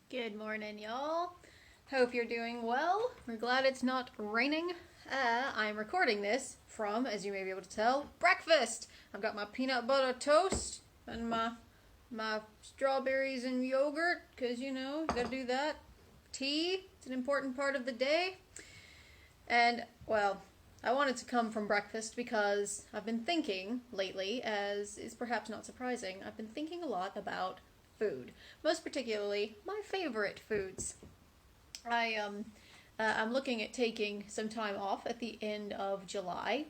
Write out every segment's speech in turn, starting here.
Good morning, y'all. Hope you're doing well. We're glad it's not raining. I'm recording this from, as you may be able to tell, breakfast. I've got my peanut butter toast and my strawberries and yogurt, because, you gotta do that. Tea, it's an important part of the day. And, well, I wanted to come from breakfast because I've been thinking lately, as is perhaps not surprising, I've been thinking a lot about food. Most particularly, my favorite foods. I'm looking at taking some time off at the end of July,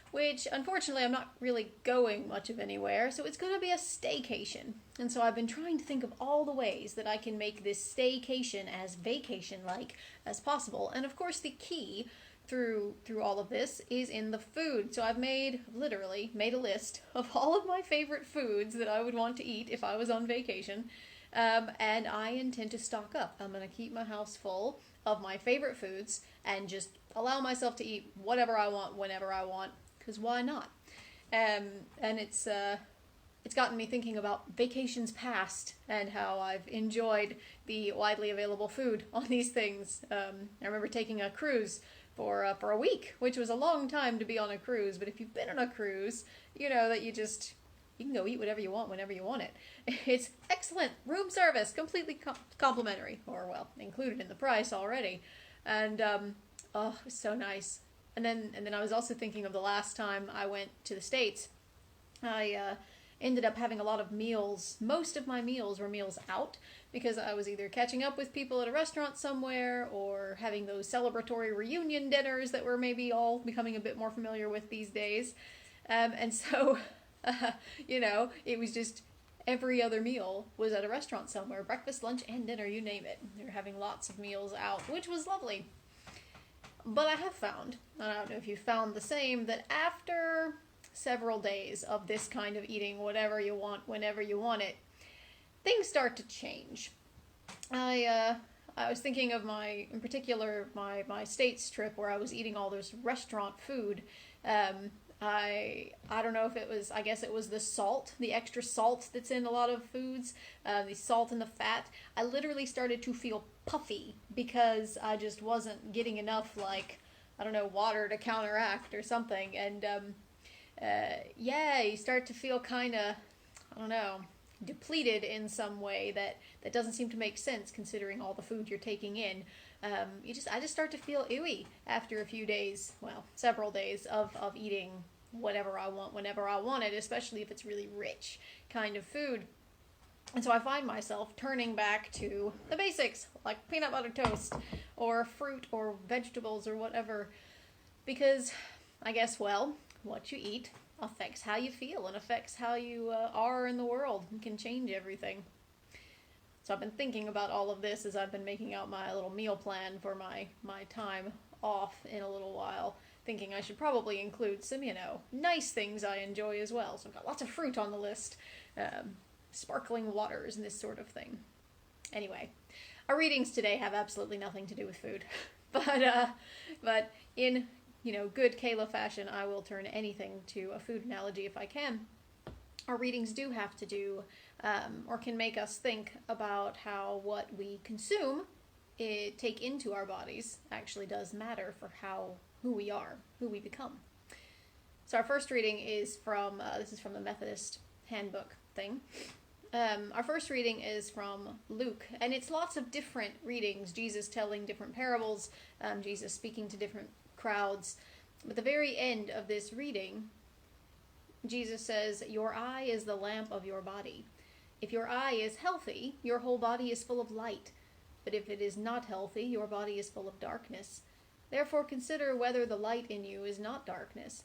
which unfortunately I'm not really going much of anywhere, so it's going to be a staycation. And so I've been trying to think of all the ways that I can make this staycation as vacation-like as possible. And of course the key through all of this is in the food. So I've literally made a list of all of my favorite foods that I would want to eat if I was on vacation. And I intend to stock up. I'm going to keep my house full of my favorite foods and just allow myself to eat whatever I want, whenever I want, because why not? And it's gotten me thinking about vacations past and how I've enjoyed the widely available food on these things. I remember taking a cruise for a week, which was a long time to be on a cruise. But if you've been on a cruise, you know that you can go eat whatever you want whenever you want it. It's excellent room service, completely complimentary, or well, included in the price already. And it was so nice. And then I was also thinking of the last time I went to the States. I ended up having a lot of meals. Most of my meals were meals out because I was either catching up with people at a restaurant somewhere or having those celebratory reunion dinners that we're maybe all becoming a bit more familiar with these days. And so, it was just every other meal was at a restaurant somewhere. Breakfast, lunch, and dinner, you name it. They were having lots of meals out, which was lovely. But I have found, and I don't know if you found the same, that after several days of this kind of eating whatever you want, whenever you want it, things start to change. I was thinking of in particular, my States trip where I was eating all this restaurant food. I don't know if it was, I guess it was the salt, the extra salt that's in a lot of foods, the salt and the fat. I literally started to feel puffy because I just wasn't getting enough, water to counteract or something. And you start to feel kind of, depleted in some way that doesn't seem to make sense considering all the food you're taking in. I just start to feel ooey after a few days, several days of eating whatever I want, whenever I want it, especially if it's really rich kind of food. And so I find myself turning back to the basics, like peanut butter toast or fruit or vegetables or whatever, because I guess, what you eat affects how you feel and affects how you are in the world and can change everything. So I've been thinking about all of this as I've been making out my little meal plan for my time off in a little while, thinking I should probably include some, nice things I enjoy as well. So I've got lots of fruit on the list, sparkling waters and this sort of thing. Anyway, our readings today have absolutely nothing to do with food, but in good Kayla fashion, I will turn anything to a food analogy if I can. Our readings do have to do, or can make us think about how what we consume, take into our bodies, actually does matter for who we are, who we become. So our first reading is from, this is from the Methodist handbook thing. Our first reading is from Luke, and it's lots of different readings, Jesus telling different parables, Jesus speaking to different crowds. But the very end of this reading, Jesus says, "Your eye is the lamp of your body. If your eye is healthy, your whole body is full of light. But if it is not healthy, your body is full of darkness. Therefore consider whether the light in you is not darkness.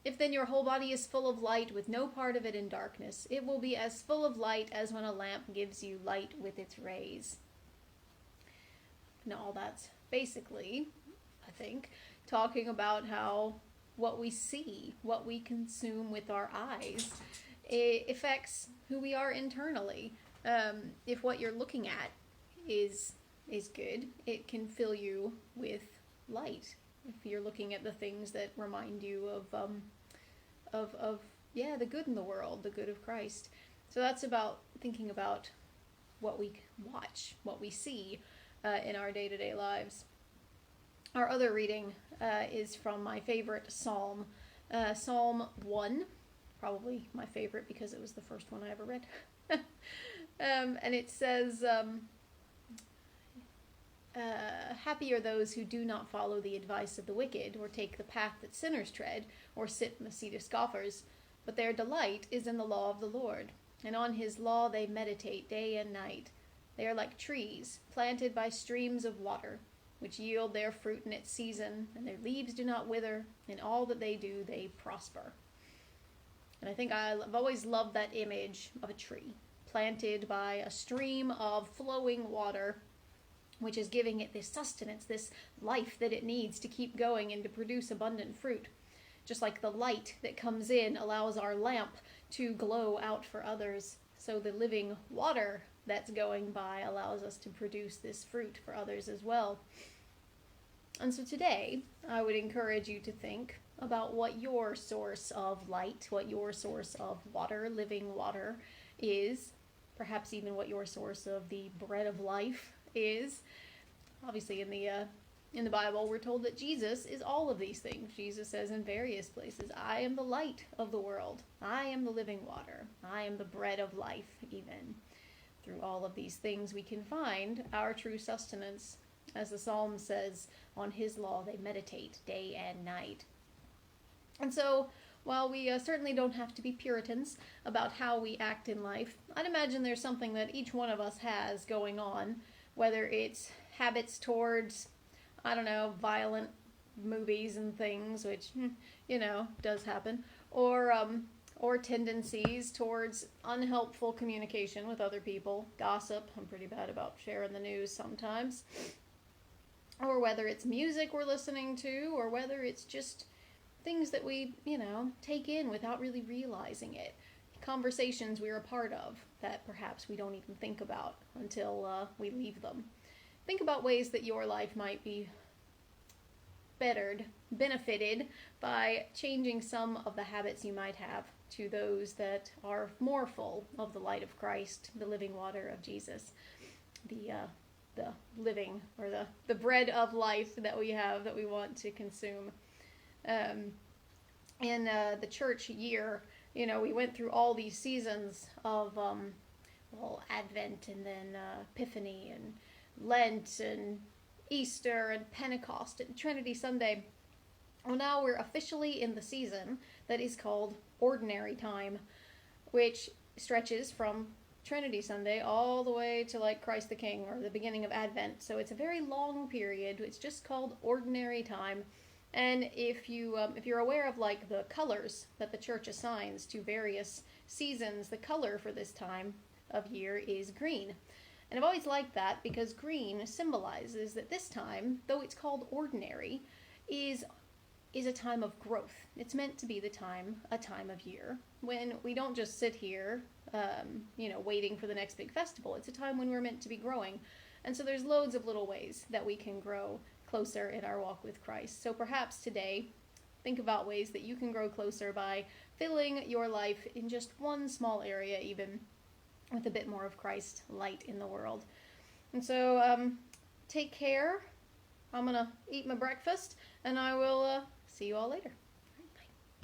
If then your whole body is full of light with no part of it in darkness, it will be as full of light as when a lamp gives you light with its rays." Now, all that's basically, I think, talking about how what we see, what we consume with our eyes, it affects who we are internally. If what you're looking at is good, it can fill you with light. If you're looking at the things that remind you of the good in the world, the good of Christ. So that's about thinking about what we watch, what we see in our day-to-day lives. Our other reading is from my favorite psalm, Psalm 1, probably my favorite because it was the first one I ever read. And it says, happy are those who do not follow the advice of the wicked, or take the path that sinners tread, or sit in the seat of scoffers, but their delight is in the law of the Lord, and on his law they meditate day and night. They are like trees planted by streams of water, which yield their fruit in its season, and their leaves do not wither. In all that they do, they prosper. And I think I've always loved that image of a tree planted by a stream of flowing water, which is giving it this sustenance, this life that it needs to keep going and to produce abundant fruit. Just like the light that comes in allows our lamp to glow out for others, so the living water that's going by allows us to produce this fruit for others as well. And so today, I would encourage you to think about what your source of light, what your source of water, living water, is. Perhaps even what your source of the bread of life is. Obviously, in the Bible, we're told that Jesus is all of these things. Jesus says in various places, I am the light of the world. I am the living water. I am the bread of life, even. Through all of these things, we can find our true sustenance. As the Psalm says, on his law they meditate day and night. And so, while we certainly don't have to be Puritans about how we act in life, I'd imagine there's something that each one of us has going on, whether it's habits towards, I don't know, violent movies and things, which, does happen, or tendencies towards unhelpful communication with other people, gossip. I'm pretty bad about sharing the news sometimes. Or whether it's music we're listening to, or whether it's just things that we, take in without really realizing it. Conversations we're a part of that perhaps we don't even think about until we leave them. Think about ways that your life might be benefited by changing some of the habits you might have to those that are more full of the light of Christ, the living water of Jesus, the living, or the bread of life that we have, that we want to consume. In the church year, we went through all these seasons of, Advent, and then Epiphany, and Lent, and Easter, and Pentecost, and Trinity Sunday. Well, now we're officially in the season that is called Ordinary Time, which stretches from Trinity Sunday all the way to like Christ the King, or the beginning of Advent. So it's a very long period. It's just called Ordinary Time. And if you're aware of like the colors that the church assigns to various seasons, the color for this time of year is green. And I've always liked that because green symbolizes that this time, though it's called ordinary, is a time of growth. It's meant to be a time of year when we don't just sit here, waiting for the next big festival. It's a time when we're meant to be growing. And so there's loads of little ways that we can grow closer in our walk with Christ. So perhaps today, think about ways that you can grow closer by filling your life in just one small area, even with a bit more of Christ light in the world. And so take care. I'm going to eat my breakfast, and I will see you all later.